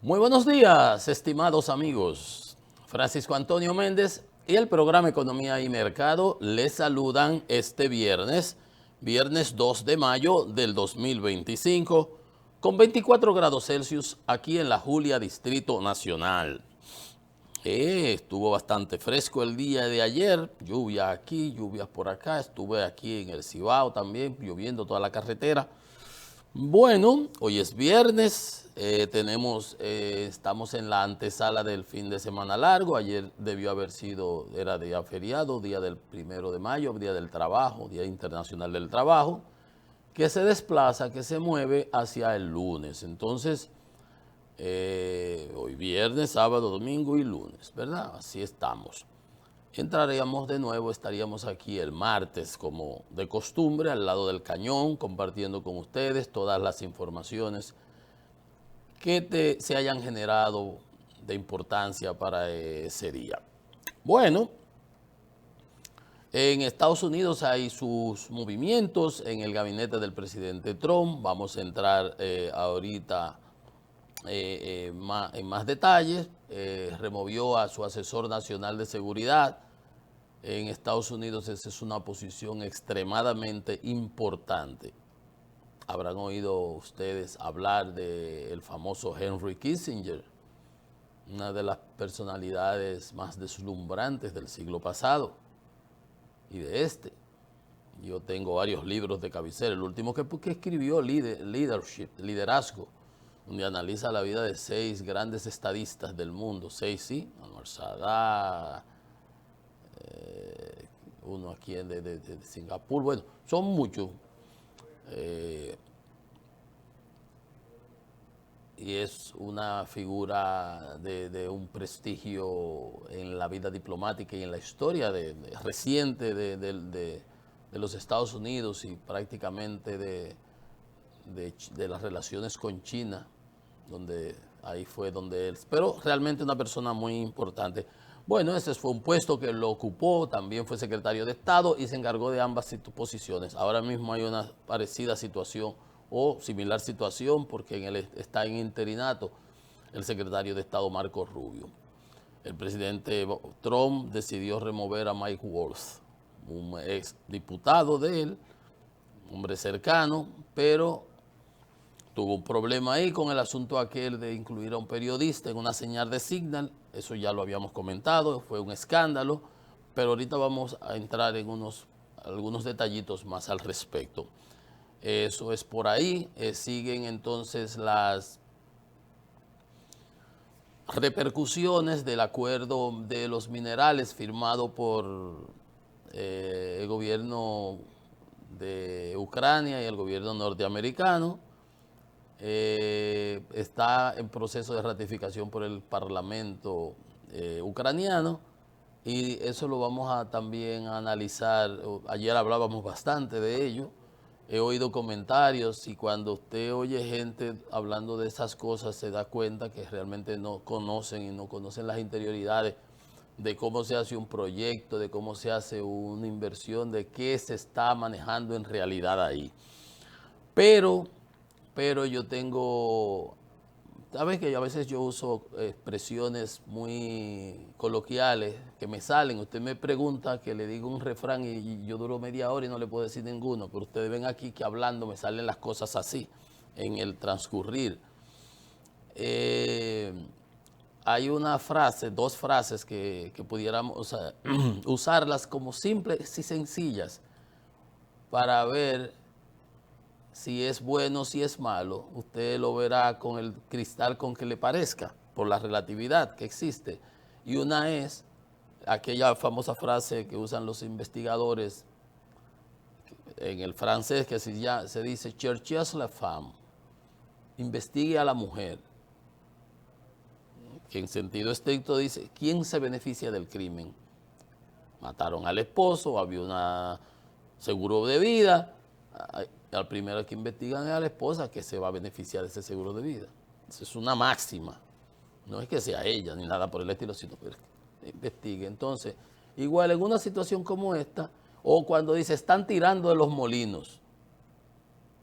Muy buenos días, estimados amigos. Francisco Antonio Méndez y el programa Economía y Mercado les saludan este viernes 2 de mayo del 2025, con 24 grados Celsius aquí en la Julia, Distrito Nacional. Estuvo bastante fresco el día de ayer, lluvia aquí, lluvias por acá, estuve aquí en el Cibao también, lloviendo toda la carretera. Bueno, hoy es viernes, estamos en la antesala del fin de semana largo. Ayer debió haber sido, era día feriado, día del 1 de mayo, día del trabajo, día internacional del trabajo, que se desplaza, que se mueve hacia el lunes. Entonces, hoy viernes, sábado, domingo y lunes, ¿verdad? Así estamos. Entraríamos de nuevo, estaríamos aquí el martes como de costumbre al lado del cañón compartiendo con ustedes todas las informaciones que se hayan generado de importancia para ese día. Bueno, en Estados Unidos hay sus movimientos en el gabinete del presidente Trump. Vamos a entrar ahorita en más detalles. Removió a su asesor nacional de seguridad. En Estados Unidos esa es una posición extremadamente importante. Habrán oído ustedes hablar del famoso Henry Kissinger, una de las personalidades más deslumbrantes del siglo pasado y de este. Yo tengo varios libros de cabecera. El último que escribió, Liderazgo, donde analiza la vida de 6 grandes estadistas del mundo. 6, sí, Anwar Sadat, uno aquí de Singapur, bueno, son muchos. Y es una figura de un prestigio en la vida diplomática y en la historia reciente de los Estados Unidos y prácticamente de las relaciones con China, donde ahí fue donde él, pero realmente una persona muy importante. Bueno, ese fue un puesto que lo ocupó, también fue secretario de Estado y se encargó de ambas posiciones. Ahora mismo hay una parecida situación o similar situación porque está en interinato el secretario de Estado Marco Rubio. El presidente Trump decidió remover a Mike Waltz, un ex diputado de él, hombre cercano, pero tuvo un problema ahí con el asunto aquel de incluir a un periodista en una señal de Signal. Eso ya lo habíamos comentado, fue un escándalo, pero ahorita vamos a entrar en algunos detallitos más al respecto. Eso es por ahí. Siguen entonces las repercusiones del acuerdo de los minerales firmado por el gobierno de Ucrania y el gobierno norteamericano. Está en proceso de ratificación por el Parlamento ucraniano y eso lo vamos a también a analizar. Ayer hablábamos bastante de ello. He oído comentarios y cuando usted oye gente hablando de esas cosas se da cuenta que realmente no conocen las interioridades de cómo se hace un proyecto, de cómo se hace una inversión, de qué se está manejando en realidad ahí. Pero yo tengo, sabes que a veces yo uso expresiones muy coloquiales que me salen. Usted me pregunta que le digo un refrán y yo duro media hora y no le puedo decir ninguno, pero ustedes ven aquí que hablando me salen las cosas así en el transcurrir. Hay una frase, 2 frases que pudiéramos usarlas como simples y sencillas para ver si es bueno, si es malo. Usted lo verá con el cristal con que le parezca, por la relatividad que existe. Y una es aquella famosa frase que usan los investigadores en el francés que se dice cherchez la femme, investigue a la mujer, que en sentido estricto dice, ¿quién se beneficia del crimen? Mataron al esposo, había un seguro de vida, al primero que investigan es a la esposa que se va a beneficiar de ese seguro de vida. Esa es una máxima. No es que sea ella ni nada por el estilo, sino que investigue. Entonces, igual en una situación como esta, o cuando dice, están tirando de los molinos.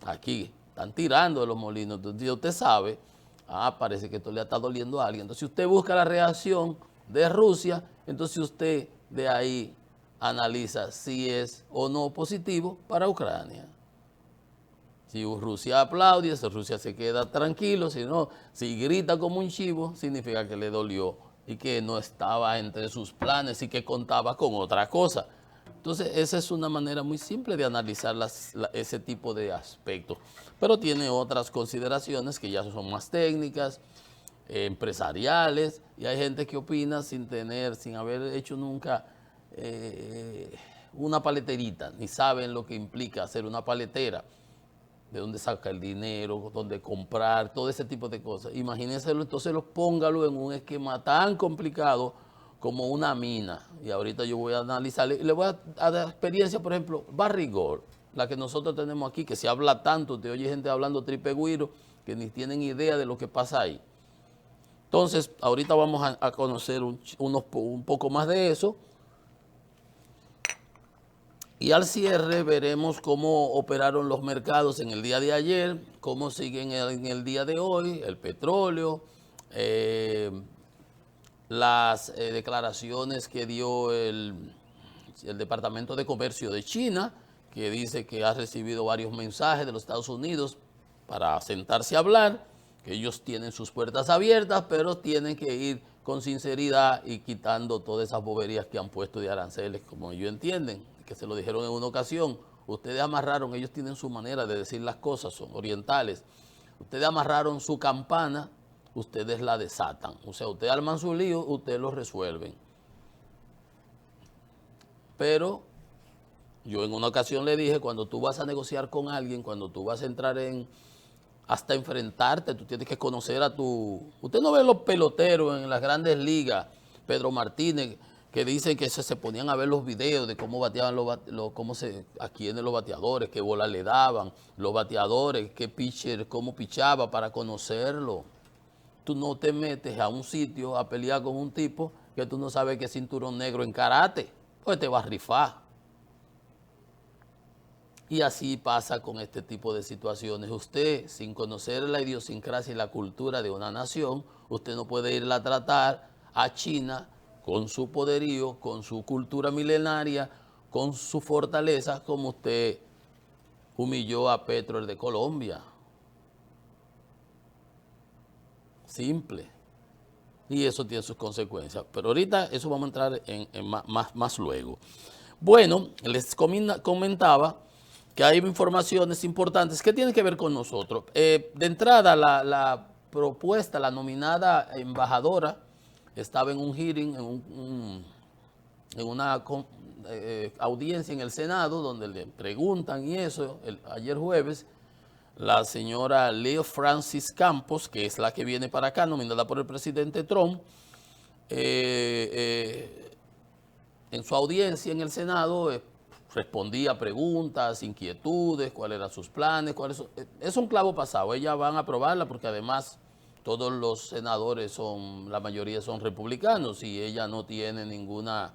Aquí, están tirando de los molinos. Entonces, usted sabe parece que esto le está doliendo a alguien. Entonces, si usted busca la reacción de Rusia, entonces usted de ahí analiza si es o no positivo para Ucrania. Si Rusia aplaude, si Rusia se queda tranquilo, si no, si grita como un chivo, significa que le dolió y que no estaba entre sus planes y que contaba con otra cosa. Entonces, esa es una manera muy simple de analizar ese tipo de aspectos. Pero tiene otras consideraciones que ya son más técnicas, empresariales, y hay gente que opina sin haber hecho nunca una paleterita, ni saben lo que implica hacer una paletera, de dónde saca el dinero, dónde comprar, todo ese tipo de cosas. Imagínenselo, entonces póngalo en un esquema tan complicado como una mina. Y ahorita yo voy a analizar, le voy a dar experiencia, por ejemplo, Barrigol, la que nosotros tenemos aquí, que se habla tanto, te oye gente hablando tripegüiro, que ni tienen idea de lo que pasa ahí. Entonces, ahorita vamos a conocer un poco más de eso. Y al cierre veremos cómo operaron los mercados en el día de ayer, cómo siguen en el día de hoy, el petróleo, las declaraciones que dio el Departamento de Comercio de China, que dice que ha recibido varios mensajes de los Estados Unidos para sentarse a hablar, que ellos tienen sus puertas abiertas, pero tienen que ir con sinceridad y quitando todas esas boberías que han puesto de aranceles, como ellos entienden, que se lo dijeron en una ocasión. Ustedes amarraron, ellos tienen su manera de decir las cosas, son orientales. Ustedes amarraron su campana, ustedes la desatan. O sea, ustedes arman su lío, ustedes lo resuelven. Pero yo en una ocasión le dije, cuando tú vas a negociar con alguien, cuando tú vas a entrar hasta enfrentarte, tú tienes que conocer a tu... Usted no ve los peloteros en las grandes ligas, Pedro Martínez, que dicen que se ponían a ver los videos de cómo bateaban a quiénes los bateadores, qué bola le daban, los bateadores, qué pitcher, cómo pichaba para conocerlo. Tú no te metes a un sitio a pelear con un tipo que tú no sabes qué cinturón negro en karate, pues te va a rifar. Y así pasa con este tipo de situaciones. Usted, sin conocer la idiosincrasia y la cultura de una nación, usted no puede irla a tratar a China con su poderío, con su cultura milenaria, con su fortaleza, como usted humilló a Petro, el de Colombia. Simple. Y eso tiene sus consecuencias. Pero ahorita eso vamos a entrar en más luego. Bueno, les comentaba que hay informaciones importantes que tienen que ver con nosotros. De entrada, la propuesta, la nominada embajadora, estaba en un hearing, en una audiencia en el Senado, donde le preguntan y eso, ayer jueves, la señora Leo Francis Campos, que es la que viene para acá, nominada por el presidente Trump, en su audiencia en el Senado, respondía preguntas, inquietudes, cuáles eran sus planes, es un clavo pasado. Ellas van a aprobarla porque además todos los senadores la mayoría son republicanos y ella no tiene ninguna,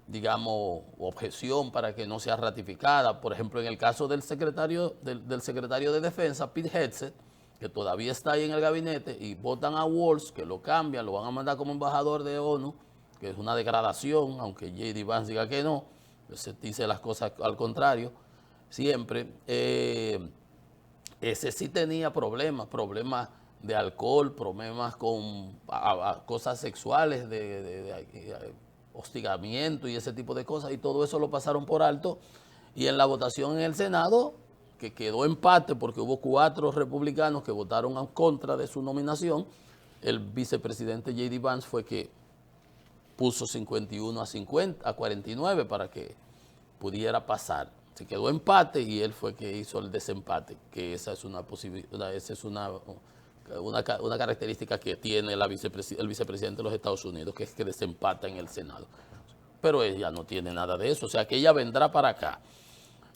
digamos, objeción para que no sea ratificada. Por ejemplo, en el caso del secretario de Defensa, Pete Hegseth, que todavía está ahí en el gabinete, y votan a Waltz, que lo cambian, lo van a mandar como embajador de ONU, que es una degradación, aunque J.D. Vance diga que no, se dice las cosas al contrario, siempre. Ese sí tenía problemas de alcohol, problemas con cosas sexuales, de hostigamiento y ese tipo de cosas, y todo eso lo pasaron por alto. Y en la votación en el Senado, que quedó empate porque hubo 4 republicanos que votaron en contra de su nominación, el vicepresidente J.D. Vance fue que puso 51 a 49 para que pudiera pasar. Se quedó empate y él fue que hizo el desempate, que esa es una posibilidad, esa es una característica que tiene el vicepresidente de los Estados Unidos, que es que desempata en el Senado. Pero ella no tiene nada de eso, o sea que ella vendrá para acá.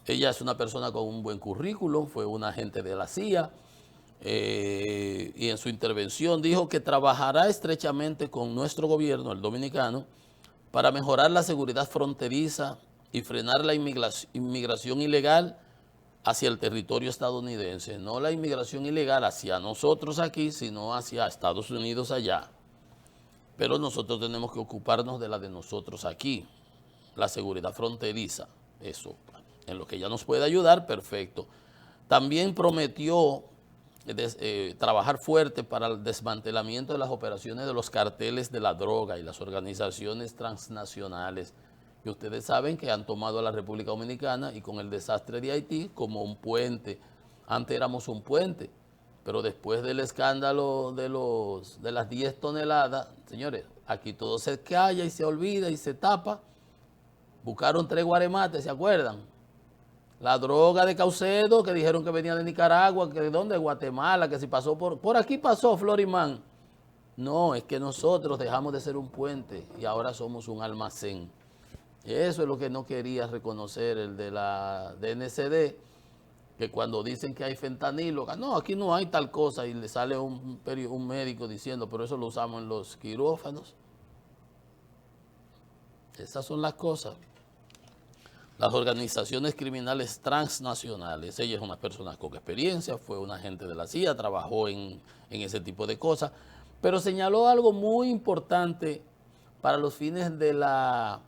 Ella es una persona con un buen currículum, fue una agente de la CIA, y en su intervención dijo que trabajará estrechamente con nuestro gobierno, el dominicano, para mejorar la seguridad fronteriza y frenar la inmigración ilegal hacia el territorio estadounidense, no la inmigración ilegal hacia nosotros aquí, sino hacia Estados Unidos allá. Pero nosotros tenemos que ocuparnos de la de nosotros aquí, la seguridad fronteriza, eso, en lo que ella nos puede ayudar, perfecto. También prometió trabajar fuerte para el desmantelamiento de las operaciones de los carteles de la droga y las organizaciones transnacionales que ustedes saben que han tomado a la República Dominicana y con el desastre de Haití como un puente. Antes éramos un puente, pero después del escándalo de las 10 toneladas, señores, aquí todo se calla y se olvida y se tapa. Buscaron 3 guaremates, ¿se acuerdan? La droga de Caucedo, que dijeron que venía de Nicaragua, que de dónde, de Guatemala, que si pasó por aquí pasó Florimán. No, es que nosotros dejamos de ser un puente y ahora somos un almacén. Eso es lo que no quería reconocer el de la DNCD, que cuando dicen que hay fentanilo, no, aquí no hay tal cosa, y le sale un médico diciendo, pero eso lo usamos en los quirófanos. Esas son las cosas. Las organizaciones criminales transnacionales, ella es una persona con experiencia, fue un agente de la CIA, trabajó en ese tipo de cosas, pero señaló algo muy importante para los fines de la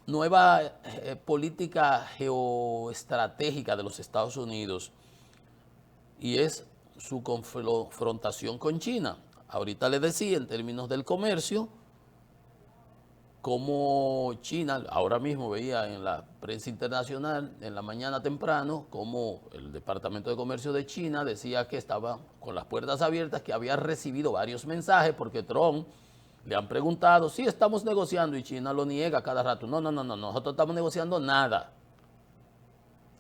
nueva política geoestratégica de los Estados Unidos, y es su confrontación con China. Ahorita les decía, en términos del comercio, como China, ahora mismo veía en la prensa internacional, en la mañana temprano, como el Departamento de Comercio de China decía que estaba con las puertas abiertas, que había recibido varios mensajes, porque Trump le han preguntado, sí, estamos negociando, y China lo niega cada rato. No, nosotros estamos negociando nada.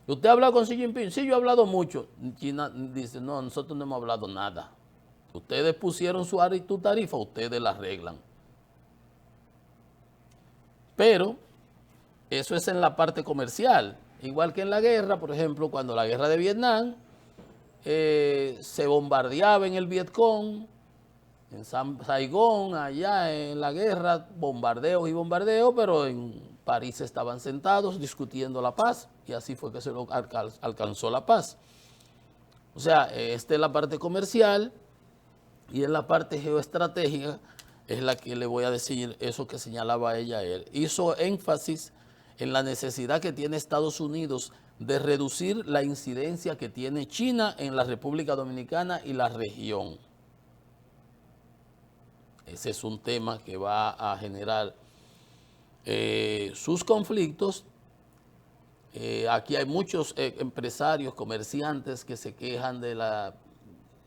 ¿Usted ha hablado con Xi Jinping? Sí, yo he hablado mucho. China dice, no, nosotros no hemos hablado nada. Ustedes pusieron su tarifa, ustedes la arreglan. Pero eso es en la parte comercial. Igual que en la guerra, por ejemplo, cuando la guerra de Vietnam, se bombardeaba en el Vietcong, en Saigón, allá en la guerra, bombardeos y bombardeos, pero en París estaban sentados discutiendo la paz, y así fue que se alcanzó la paz. O sea, esta es la parte comercial, y en la parte geoestratégica es la que le voy a decir eso que señalaba ella. Él hizo énfasis en la necesidad que tiene Estados Unidos de reducir la incidencia que tiene China en la República Dominicana y la región. Ese es un tema que va a generar sus conflictos. Aquí hay muchos empresarios, comerciantes que se quejan de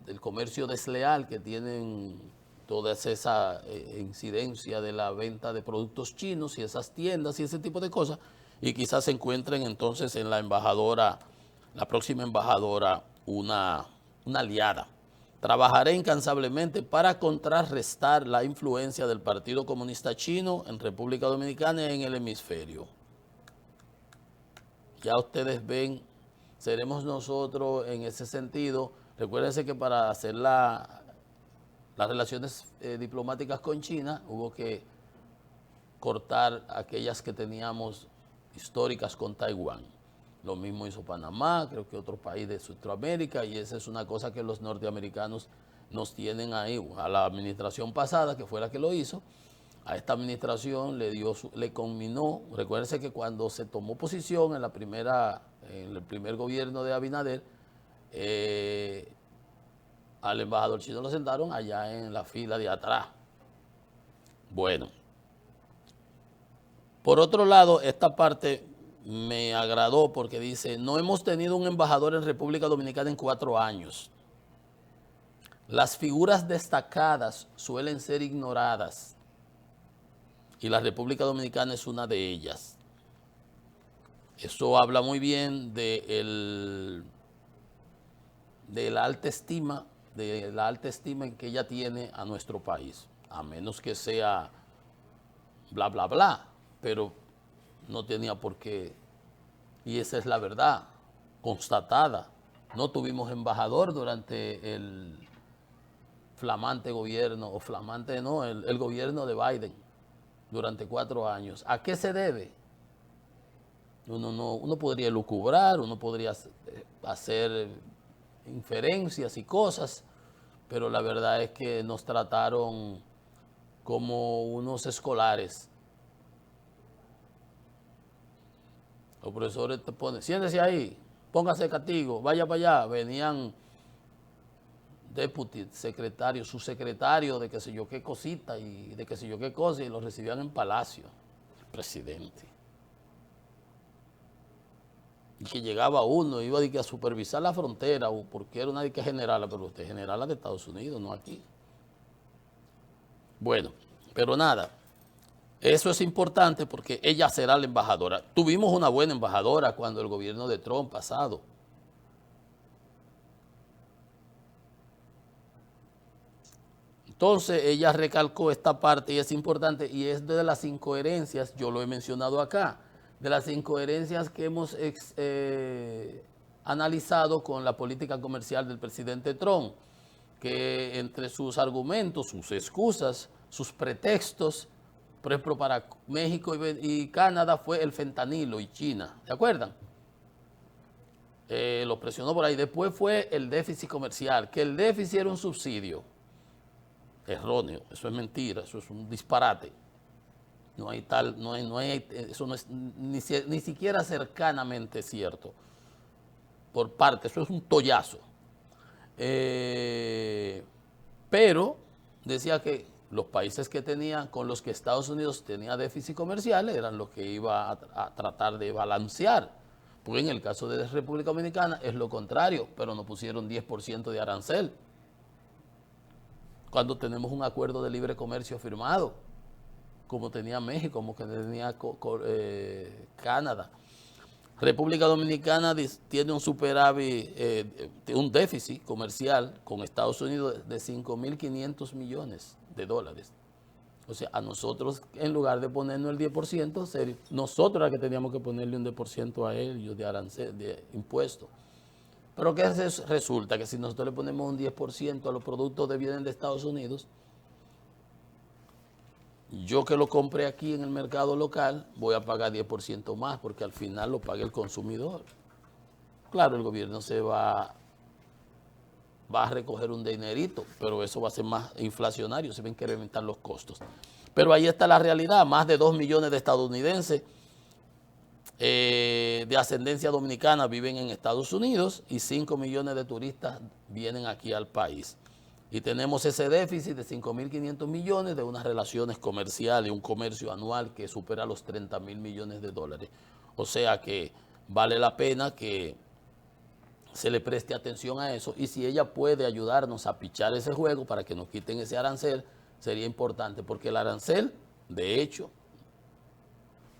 del comercio desleal, que tienen toda esa incidencia de la venta de productos chinos y esas tiendas y ese tipo de cosas, y quizás se encuentren entonces en la embajadora, la próxima embajadora, una aliada. Trabajaré incansablemente para contrarrestar la influencia del Partido Comunista Chino en República Dominicana y en el hemisferio. Ya ustedes ven, seremos nosotros en ese sentido. Recuérdense que para hacer las relaciones diplomáticas con China hubo que cortar aquellas que teníamos históricas con Taiwán. Lo mismo hizo Panamá, creo que otro país de Centroamérica, y esa es una cosa que los norteamericanos nos tienen ahí. A la administración pasada, que fue la que lo hizo, a esta administración le conminó. Recuérdense que cuando se tomó posición en el primer gobierno de Abinader, al embajador chino lo sentaron allá en la fila de atrás. Bueno, por otro lado, esta parte me agradó porque dice, no hemos tenido un embajador en República Dominicana en 4 años. Las figuras destacadas suelen ser ignoradas y la República Dominicana es una de ellas. Eso habla muy bien de la alta estima, en que ella tiene a nuestro país, a menos que sea bla, bla, bla, pero no tenía por qué, y esa es la verdad constatada. No tuvimos embajador durante el flamante gobierno, o flamante no, el gobierno de Biden, durante 4 años. ¿A qué se debe? Uno podría lucubrar, uno podría hacer inferencias y cosas, pero la verdad es que nos trataron como unos escolares. Los profesores te ponen, siéntese ahí, póngase castigo, vaya para allá. Venían deputy, secretario, subsecretario de qué sé yo qué cosita y de qué sé yo qué cosa, y los recibían en Palacio, el presidente. Y que llegaba uno, iba a supervisar la frontera, porque era una que generala, pero usted generala de Estados Unidos, no aquí. Bueno, pero nada, eso es importante porque ella será la embajadora. Tuvimos una buena embajadora cuando el gobierno de Trump pasado. Entonces ella recalcó esta parte y es importante, y es de las incoherencias, yo lo he mencionado acá, de las incoherencias que hemos analizado con la política comercial del presidente Trump, que entre sus argumentos, sus excusas, sus pretextos, por ejemplo, para México y Canadá fue el fentanilo y China, ¿se acuerdan? Lo presionó por ahí. Después fue el déficit comercial, que el déficit era un subsidio. Erróneo, eso es mentira, eso es un disparate. No hay tal, eso no es ni siquiera cercanamente cierto. Por parte, eso es un tollazo. Pero decía que los países que tenían, con los que Estados Unidos tenía déficit comercial, eran los que iba a tratar de balancear. Porque en el caso de la República Dominicana es lo contrario, pero nos pusieron 10% de arancel cuando tenemos un acuerdo de libre comercio firmado, como tenía México, como que tenía Canadá. República Dominicana tiene un superávit, un déficit comercial con Estados Unidos de 5.500 millones de dólares. O sea, a nosotros, en lugar de ponernos el 10%, nosotros era que teníamos que ponerle un 10% a ellos de arancel, de impuestos. Pero ¿qué resulta? Que si nosotros le ponemos un 10% a los productos que vienen de Estados Unidos, yo que lo compré aquí en el mercado local, voy a pagar 10% más, porque al final lo paga el consumidor. Claro, el gobierno va a recoger un dinerito, pero eso va a ser más inflacionario, se ven que incrementar los costos. Pero ahí está la realidad, más de 2 millones de estadounidenses de ascendencia dominicana viven en Estados Unidos y 5 millones de turistas vienen aquí al país. Y tenemos ese déficit de 5.500 millones de unas relaciones comerciales, un comercio anual que supera los 30.000 millones de dólares. O sea que vale la pena que se le preste atención a eso, y si ella puede ayudarnos a pichar ese juego para que nos quiten ese arancel, sería importante, porque el arancel, de hecho,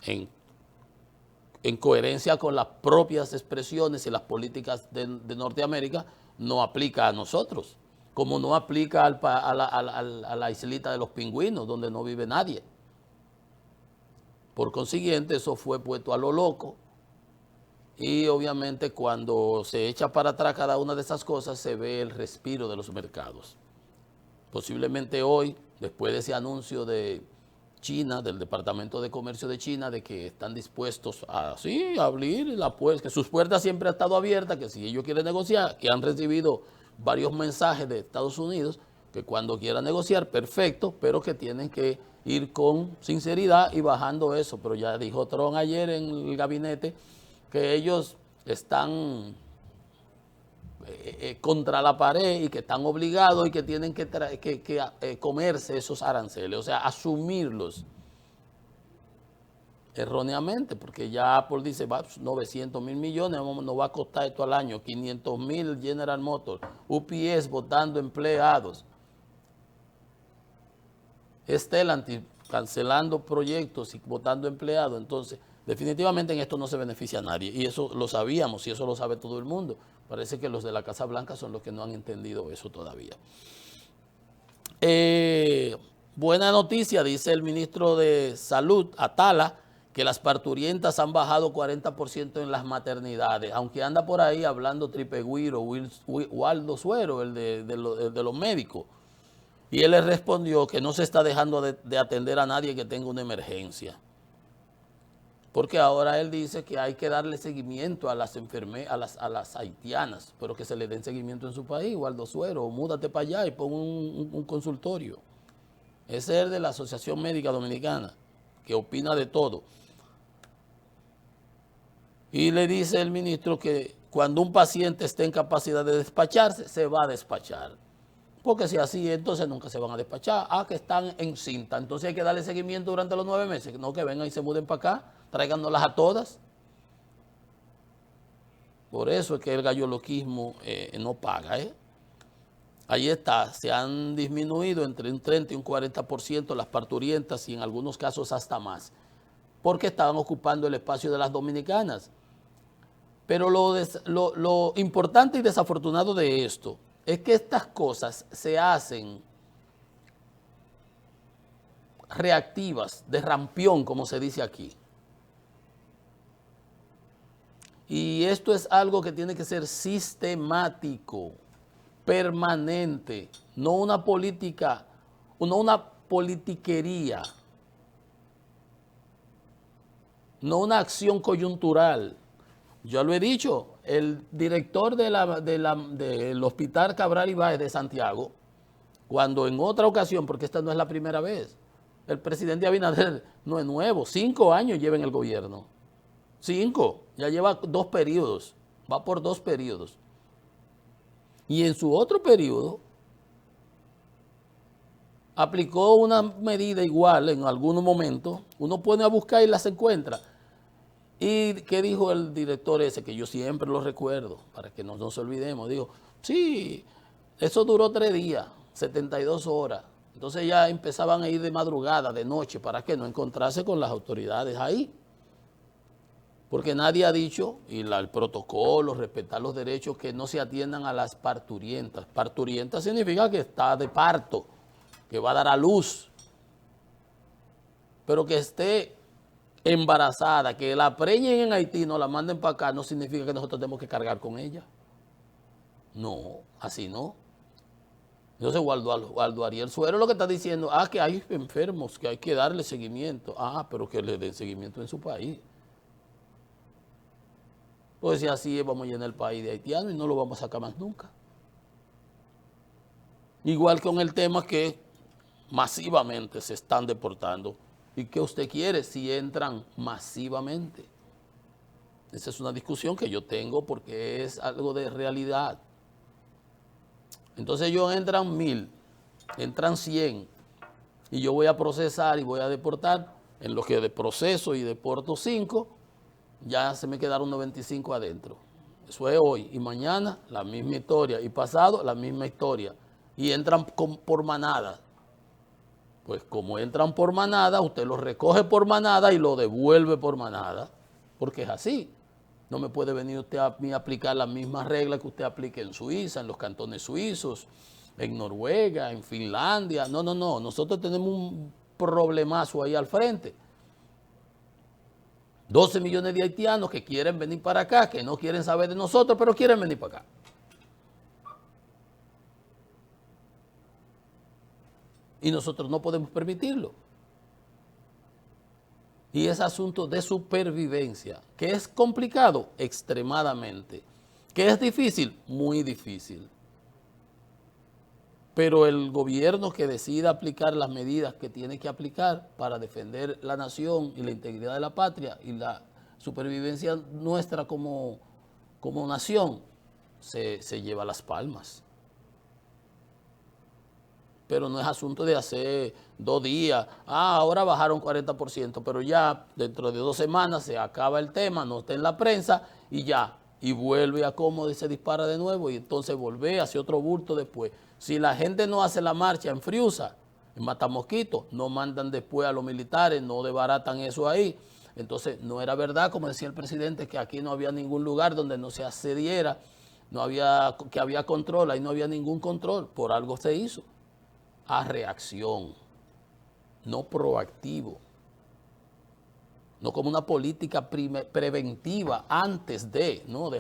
en coherencia con las propias expresiones y las políticas de Norteamérica, no aplica a nosotros, como no aplica a la islita de los pingüinos, donde no vive nadie. Por consiguiente, eso fue puesto a lo loco, y obviamente cuando se echa para atrás cada una de esas cosas, se ve el respiro de los mercados. Posiblemente hoy, después de ese anuncio de China, del Departamento de Comercio de China, de que están dispuestos a abrir la puerta, que sus puertas siempre han estado abiertas, que si ellos quieren negociar, que han recibido varios mensajes de Estados Unidos, que cuando quieran negociar, perfecto, pero que tienen que ir con sinceridad y bajando eso. Pero ya dijo Trump ayer en el gabinete que ellos están contra la pared y que están obligados y que tienen que comerse esos aranceles, o sea, asumirlos erróneamente, porque ya Apple dice, 900.000 millones, nos va a costar esto al año, 500.000 General Motors, UPS votando empleados, Stellantis cancelando proyectos y votando empleados. Entonces, definitivamente en esto no se beneficia a nadie, y eso lo sabíamos y eso lo sabe todo el mundo. Parece que los de la Casa Blanca son los que no han entendido eso todavía. Buena noticia, dice el ministro de Salud, Atala, que las parturientas han bajado 40% en las maternidades, aunque anda por ahí hablando Tripegüiro, Waldo Suero, el de los médicos. Y él le respondió que no se está dejando de atender a nadie que tenga una emergencia. Porque ahora él dice que hay que darle seguimiento a las a las haitianas, pero que se le den seguimiento en su país, Waldo Suero, múdate para allá y pon un consultorio. Ese es el de la Asociación Médica Dominicana, que opina de todo. Y le dice el ministro que cuando un paciente esté en capacidad de despacharse, se va a despachar. Porque si así, entonces nunca se van a despachar. Ah, que están en cinta. Entonces hay que darle seguimiento durante los 9 meses. No que vengan y se muden para acá, tráiganlas a todas. Por eso es que el galloloquismo no paga. Ahí está, se han disminuido entre un 30 y un 40% las parturientas y en algunos casos hasta más. Porque estaban ocupando el espacio de las dominicanas. Pero lo importante y desafortunado de esto es que estas cosas se hacen reactivas, de rampión, como se dice aquí. Y esto es algo que tiene que ser sistemático, permanente, no una política, no una politiquería, no una acción coyuntural. Yo lo he dicho, el director del Hospital Cabral Ibáez de Santiago, cuando en otra ocasión, porque esta no es la primera vez, el presidente Abinader no es nuevo, 5 años lleva en el gobierno. 5, ya lleva 2 periodos, va por 2 periodos. Y en su otro periodo aplicó una medida igual en algunos momentos, uno pone a buscar y las encuentra. ¿Y qué dijo el director ese? Que yo siempre lo recuerdo, para que no nos olvidemos. Dijo, sí, eso duró 3 días, 72 horas. Entonces ya empezaban a ir de madrugada, de noche, para que no encontrarse con las autoridades ahí. Porque nadie ha dicho, y el protocolo, respetar los derechos, que no se atiendan a las parturientas. Parturienta significa que está de parto, que va a dar a luz. Pero que esté embarazada, que la preñen en Haití, no la manden para acá, no significa que nosotros tenemos que cargar con ella. No, así no. Entonces Waldo Ariel Suero lo que está diciendo, que hay enfermos, que hay que darle seguimiento. Pero que le den seguimiento en su país. Pues si así es, vamos a llenar el país de haitianos y no lo vamos a sacar más nunca. Igual con el tema que masivamente se están deportando. ¿Y qué usted quiere si entran masivamente? Esa es una discusión que yo tengo porque es algo de realidad. Entonces ellos entran 1000, entran 100 y yo voy a procesar y voy a deportar. En lo que de proceso y deporto 5, ya se me quedaron 95 adentro. Eso es hoy. Y mañana la misma historia. Y pasado la misma historia. Y entran por manada. Pues como entran por manada, usted los recoge por manada y lo devuelve por manada. Porque es así. No me puede venir usted a mí a aplicar las mismas reglas que usted aplique en Suiza, en los cantones suizos, en Noruega, en Finlandia. No. Nosotros tenemos un problemazo ahí al frente. 12 millones de haitianos que quieren venir para acá, que no quieren saber de nosotros, pero quieren venir para acá. Y nosotros no podemos permitirlo. Y es asunto de supervivencia, que es complicado extremadamente, que es difícil, muy difícil. Pero el gobierno que decida aplicar las medidas que tiene que aplicar para defender la nación y la integridad de la patria y la supervivencia nuestra como nación, se lleva las palmas. Pero no es asunto de hacer 2 días, ahora bajaron 40%, pero ya dentro de 2 semanas se acaba el tema, no está en la prensa y ya, y vuelve a cómodo y se dispara de nuevo y entonces vuelve hacia otro bulto después. Si la gente no hace la marcha en Friusa, en Matamosquito, no mandan después a los militares, no desbaratan eso ahí. Entonces no era verdad, como decía el presidente, que aquí no había ningún lugar donde no se accediera, que había control, ahí no había ningún control, por algo se hizo. A reacción, no proactivo, no como una política preventiva antes de, no,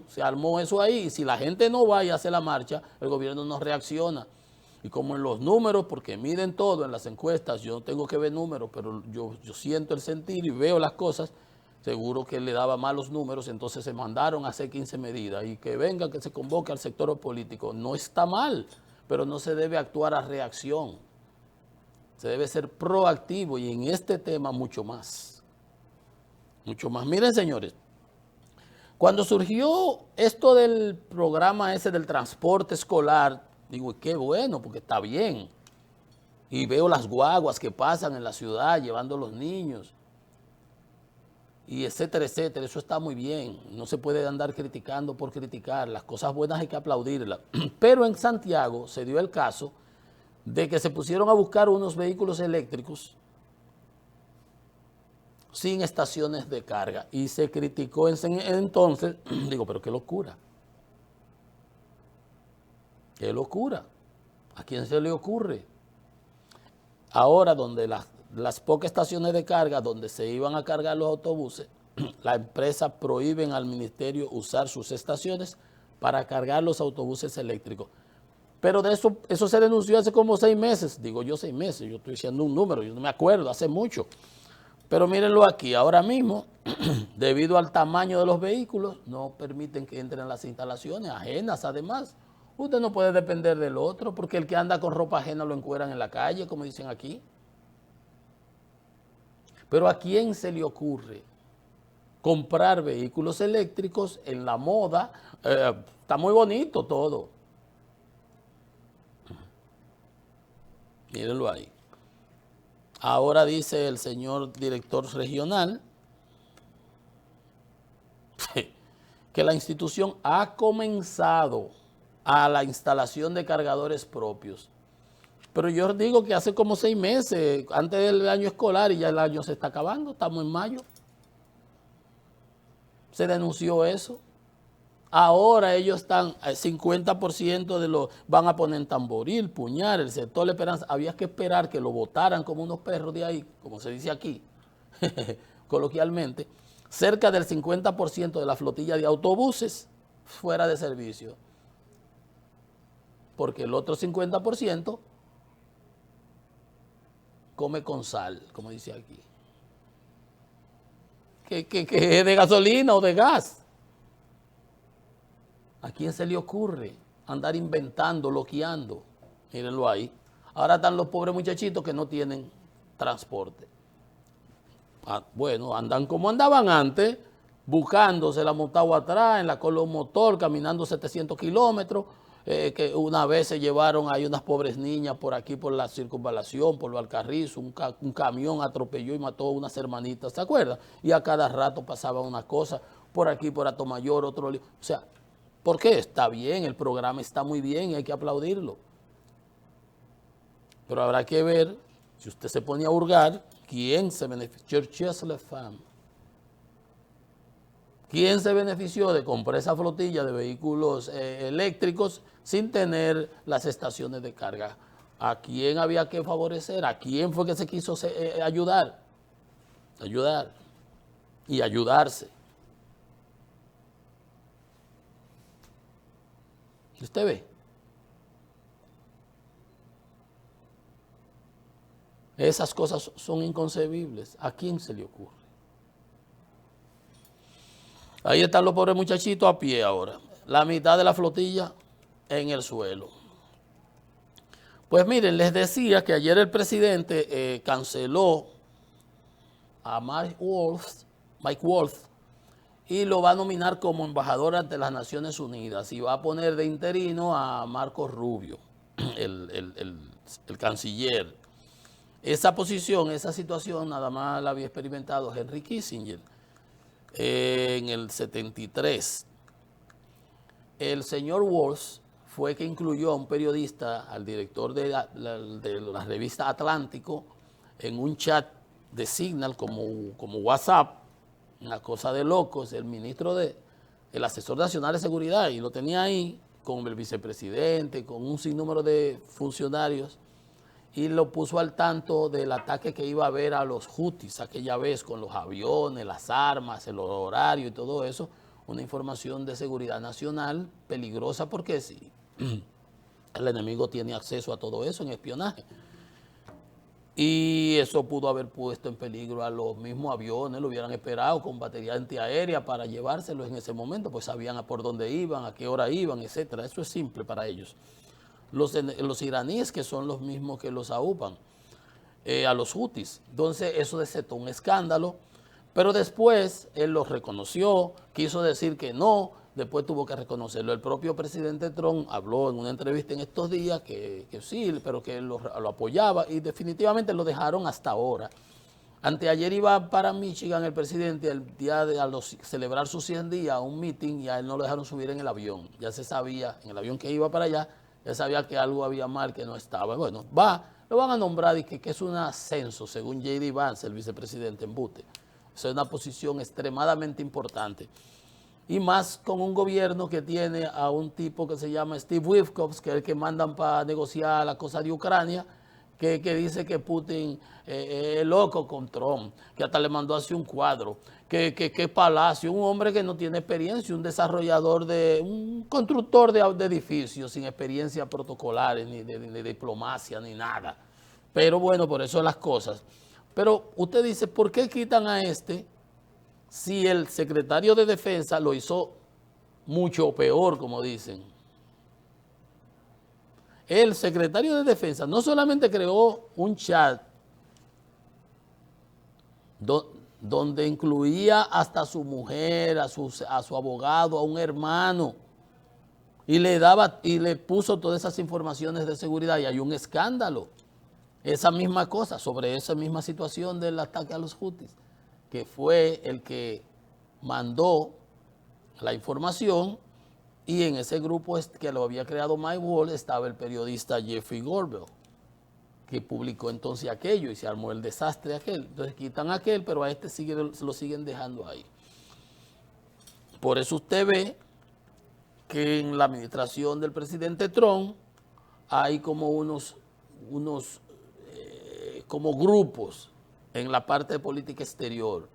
se armó eso ahí, y si la gente no va y hace la marcha, el gobierno no reacciona. Y como en los números, porque miden todo en las encuestas, yo no tengo que ver números, pero yo siento el sentir y veo las cosas, seguro que le daba malos números, entonces se mandaron a hacer 15 medidas y que venga, que se convoque al sector político. No está mal, pero no se debe actuar a reacción. Se debe ser proactivo y en este tema mucho más. Mucho más. Miren, señores, cuando surgió esto del programa ese del transporte escolar, digo, qué bueno, porque está bien. Y veo las guaguas que pasan en la ciudad llevando a los niños. Y etcétera, etcétera, eso está muy bien. No se puede andar criticando por criticar. Las cosas buenas hay que aplaudirlas. Pero en Santiago se dio el caso de que se pusieron a buscar unos vehículos eléctricos sin estaciones de carga. Y se criticó entonces, digo, pero qué locura. Qué locura. ¿A quién se le ocurre? Ahora, donde las pocas estaciones de carga donde se iban a cargar los autobuses, la empresa prohíben al ministerio usar sus estaciones para cargar los autobuses eléctricos. Pero de eso se denunció hace como 6 meses. Digo yo 6 meses, yo estoy diciendo un número, yo no me acuerdo, hace mucho. Pero mírenlo aquí, ahora mismo, debido al tamaño de los vehículos, no permiten que entren las instalaciones ajenas además. Usted no puede depender del otro, porque el que anda con ropa ajena lo encueran en la calle, como dicen aquí. Pero ¿a quién se le ocurre comprar vehículos eléctricos en la moda? Está muy bonito todo. Mírenlo ahí. Ahora dice el señor director regional que la institución ha comenzado a la instalación de cargadores propios. Pero yo digo que hace como 6 meses, antes del año escolar, y ya el año se está acabando, estamos en mayo. Se denunció eso. Ahora ellos están, al 50% de los van a poner en Tamboril, Puñal, el sector La Esperanza. Había que esperar que lo botaran como unos perros de ahí, como se dice aquí, coloquialmente. Cerca del 50% de la flotilla de autobuses fuera de servicio. Porque el otro 50% come con sal, como dice aquí. Que es de gasolina o de gas. ¿A quién se le ocurre andar inventando, loqueando? Mírenlo ahí. Ahora están los pobres muchachitos que no tienen transporte. Bueno, andan como andaban antes, buscándose la montado atrás, en la colomotor, caminando 700 kilómetros, que una vez se llevaron ahí unas pobres niñas por aquí, por la circunvalación, por lo Alcarrizo, un camión atropelló y mató a unas hermanitas, ¿se acuerdan? Y a cada rato pasaba una cosa, por aquí, por Atomayor, otro... O sea, ¿por qué? Está bien, el programa está muy bien y hay que aplaudirlo. Pero habrá que ver, si usted se pone a hurgar, ¿quién se benefició? ¿Quién se benefició de comprar esa flotilla de vehículos eléctricos sin tener las estaciones de carga? ¿A quién había que favorecer? ¿A quién fue que se quiso ayudar? Ayudar y ayudarse. ¿Usted ve? Esas cosas son inconcebibles. ¿A quién se le ocurre? Ahí están los pobres muchachitos a pie ahora. La mitad de la flotilla en el suelo. Pues miren, les decía que ayer el presidente canceló a Mike Waltz y lo va a nominar como embajador ante las Naciones Unidas y va a poner de interino a Marco Rubio, el canciller. Esa posición, esa situación nada más la había experimentado Henry Kissinger en el 73. El señor Waltz fue que incluyó a un periodista, al director de la revista Atlántico, en un chat de Signal como WhatsApp, una cosa de locos, el ministro el asesor nacional de seguridad, y lo tenía ahí con el vicepresidente, con un sinnúmero de funcionarios, y lo puso al tanto del ataque que iba a haber a los Houthis aquella vez, con los aviones, las armas, el horario y todo eso, una información de seguridad nacional peligrosa porque sí, el enemigo tiene acceso a todo eso en espionaje. Y eso pudo haber puesto en peligro a los mismos aviones, lo hubieran esperado con batería antiaérea para llevárselos en ese momento, pues sabían a por dónde iban, a qué hora iban, etcétera. Eso es simple para ellos. Los iraníes, que son los mismos que los aupan, a los hutis. Entonces eso desató un escándalo, pero después él lo reconoció, quiso decir que no, después tuvo que reconocerlo. El propio presidente Trump habló en una entrevista en estos días que sí, pero que él lo apoyaba y definitivamente lo dejaron hasta ahora. Anteayer iba para Michigan el presidente el día de celebrar sus 100 días a un meeting y a él no lo dejaron subir en el avión. Ya se sabía, en el avión que iba para allá, ya sabía que algo había mal, que no estaba. Bueno, lo van a nombrar y que es un ascenso, según J.D. Vance, el vicepresidente en Butte. Eso es una posición extremadamente importante. Y más con un gobierno que tiene a un tipo que se llama Steve Witkoff, que es el que mandan para negociar la cosa de Ucrania, que dice que Putin es loco con Trump, que hasta le mandó así un cuadro, que Palacio, un hombre que no tiene experiencia, un constructor de edificios sin experiencia protocolares, ni de diplomacia, ni nada. Pero bueno, por eso las cosas. Pero usted dice, ¿por qué quitan a este si el secretario de Defensa lo hizo mucho peor, como dicen? El secretario de Defensa no solamente creó un chat donde incluía hasta a su mujer, a su abogado, a un hermano, y le puso todas esas informaciones de seguridad, y hay un escándalo. Esa misma cosa, sobre esa misma situación del ataque a los hutis, que fue el que mandó la información, y en ese grupo que lo había creado Mike Wall estaba el periodista Jeffrey Goldberg, que publicó entonces aquello y se armó el desastre aquel. Entonces quitan aquel, pero a este lo siguen dejando ahí. Por eso usted ve que en la administración del presidente Trump hay como como grupos en la parte de política exterior.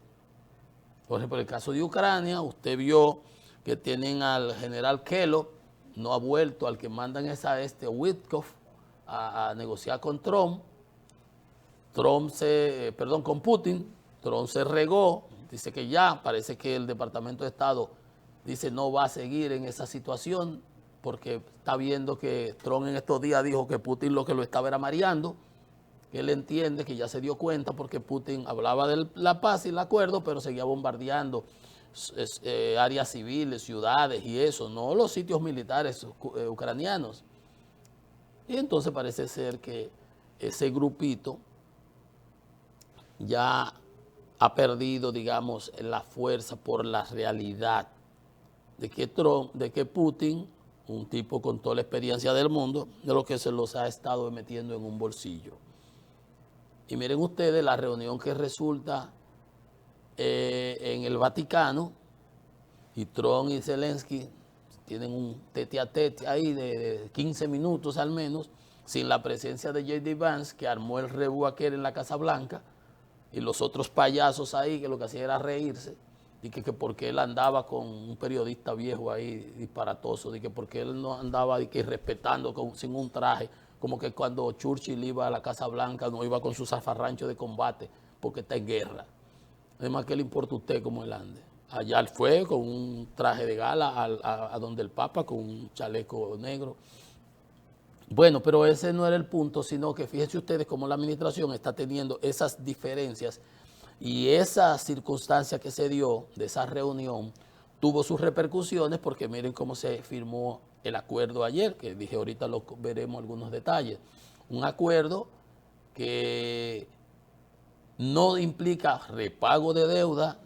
Por ejemplo, en el caso de Ucrania, usted vio que tienen al general Kellogg, no ha vuelto, al que mandan es a Witkoff a negociar con Trump. Con Putin. Trump se regó, dice que ya, parece que el Departamento de Estado dice no va a seguir en esa situación porque está viendo que Trump en estos días dijo que Putin lo que lo estaba era mareando, que él entiende que ya se dio cuenta porque Putin hablaba de la paz y el acuerdo, pero seguía bombardeando áreas civiles, ciudades y eso, no los sitios militares ucranianos. Y entonces parece ser que ese grupito ya ha perdido, digamos, la fuerza por la realidad de que Putin, un tipo con toda la experiencia del mundo, de lo que se los ha estado metiendo en un bolsillo. Y miren ustedes la reunión que resulta en el Vaticano, y Trump y Zelensky tienen un tete a tete ahí de 15 minutos al menos, sin la presencia de J.D. Vance, que armó el rebú aquel en la Casa Blanca, y los otros payasos ahí que lo que hacían era reírse, y que porque él andaba con un periodista viejo ahí disparatoso, y que porque él no andaba respetando sin un traje, como que cuando Churchill iba a la Casa Blanca no iba con su zafarrancho de combate porque está en guerra. Además, ¿qué le importa a usted cómo él ande? Allá él fue con un traje de gala a donde el Papa, con un chaleco negro. Bueno, pero ese no era el punto, sino que fíjense ustedes cómo la administración está teniendo esas diferencias y esa circunstancia que se dio de esa reunión tuvo sus repercusiones, porque miren cómo se firmó el acuerdo ayer, que dije ahorita veremos algunos detalles. Un acuerdo que no implica repago de deuda.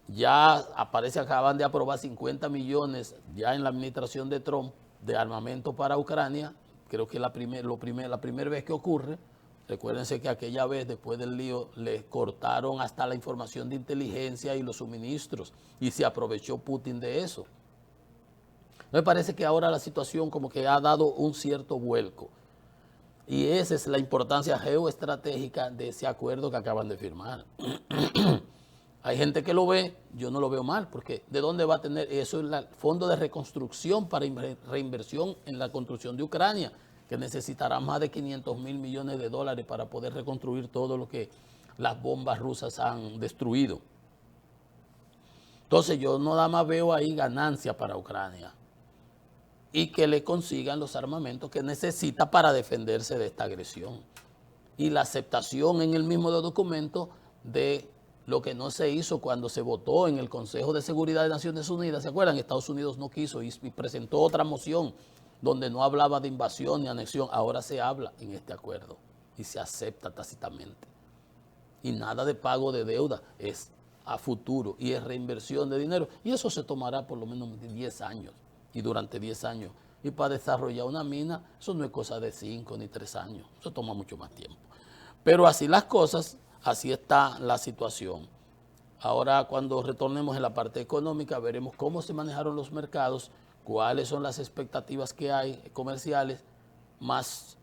Ya acaban de aprobar 50 millones ya en la administración de Trump de armamento para Ucrania. Creo que es la primera vez que ocurre. Recuérdense que aquella vez, después del lío, les cortaron hasta la información de inteligencia y los suministros, y se aprovechó Putin de eso. Me parece que ahora la situación como que ha dado un cierto vuelco, y esa es la importancia geoestratégica de ese acuerdo que acaban de firmar. Hay gente que lo ve, yo no lo veo mal, porque ¿de dónde va a tener? Eso es el fondo de reconstrucción para reinversión en la construcción de Ucrania, que necesitará más de 500.000 millones de dólares para poder reconstruir todo lo que las bombas rusas han destruido. Entonces yo no nada más veo ahí ganancia para Ucrania y que le consigan los armamentos que necesita para defenderse de esta agresión. Y la aceptación en el mismo documento de lo que no se hizo cuando se votó en el Consejo de Seguridad de Naciones Unidas. ¿Se acuerdan? Estados Unidos no quiso y presentó otra moción donde no hablaba de invasión ni anexión. Ahora se habla en este acuerdo y se acepta tácitamente. Y nada de pago de deuda, es a futuro y es reinversión de dinero. Y eso se tomará por lo menos 10 años y durante 10 años. Y para desarrollar una mina, eso no es cosa de 5 ni 3 años, eso toma mucho más tiempo. Pero así las cosas, así está la situación. Ahora cuando retornemos en la parte económica veremos cómo se manejaron los mercados, cuáles son las expectativas que hay comerciales más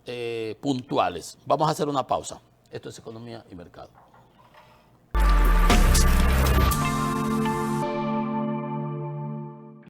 puntuales. Vamos a hacer una pausa. Esto es Economía y Mercado.